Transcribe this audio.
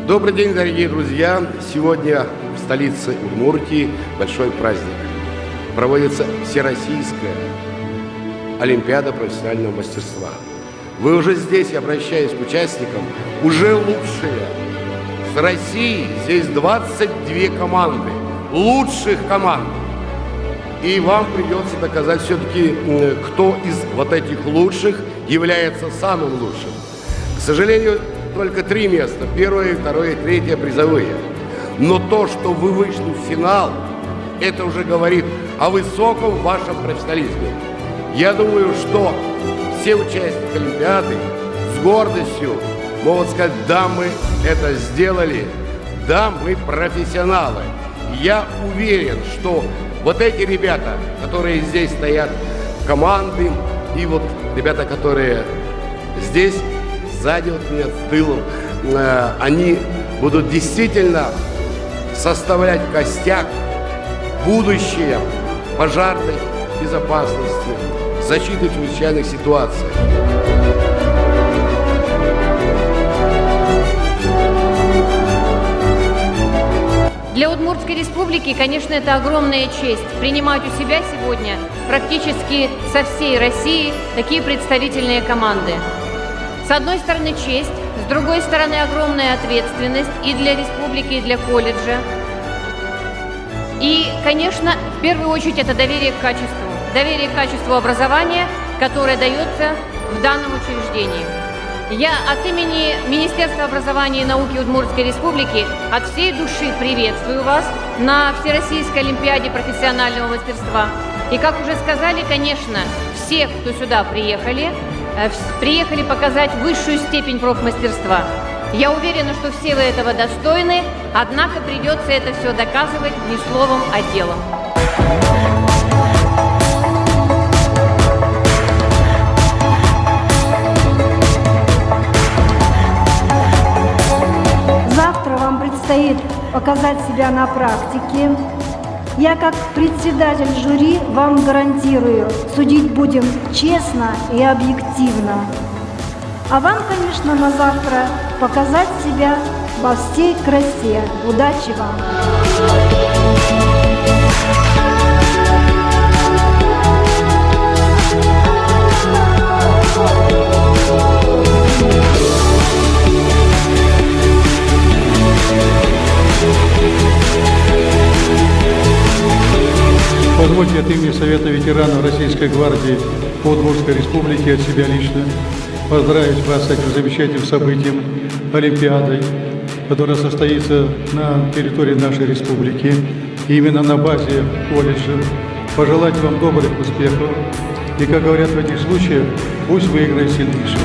Добрый день, дорогие друзья! Сегодня в столице Удмуртии большой праздник. Проводится Всероссийская Олимпиада профессионального мастерства. Вы уже здесь, обращаясь к участникам, уже лучшие. С России здесь 22 команды, лучших команд. И вам придется доказать все-таки, кто из вот этих лучших является самым лучшим. К сожалению, только 3 места, 1, 2, 3 призовые. Но то, что вы вышли в финал, это уже говорит о высоком вашем профессионализме. Я думаю, что все участники Олимпиады с гордостью могут сказать: да, мы это сделали, да, мы профессионалы. Я уверен, что вот эти ребята, которые здесь стоят, команды, и вот ребята, которые здесь, сзади от меня, с тылом, они будут действительно составлять костяк будущее пожарной безопасности, защиты в чрезвычайных ситуациях. Для Удмуртской республики, конечно, это огромная честь принимать у себя сегодня практически со всей России такие представительные команды. С одной стороны честь, с другой стороны огромная ответственность и для республики, и для колледжа. И, конечно, в первую очередь это доверие к качеству образования, которое дается в данном учреждении. Я от имени Министерства образования и науки Удмуртской республики от всей души приветствую вас на Всероссийской Олимпиаде профессионального мастерства. И, как уже сказали, конечно, все, кто сюда приехали показать высшую степень профмастерства. Я уверена, что все вы этого достойны, однако придется это все доказывать не словом, а делом. Завтра вам предстоит показать себя на практике. Я, как председатель жюри, вам гарантирую, судить будем честно и объективно. А вам, конечно, на завтра показать себя во всей красе. Удачи вам! Позвольте от имени Совета ветеранов Российской гвардии по Удмуртской республике, от себя лично, поздравить вас с этим замечательным событием, Олимпиадой, которая состоится на территории нашей республики, и именно на базе колледжа. Пожелать вам добрых успехов и, как говорят в этих случаях, пусть выиграет сильнейший.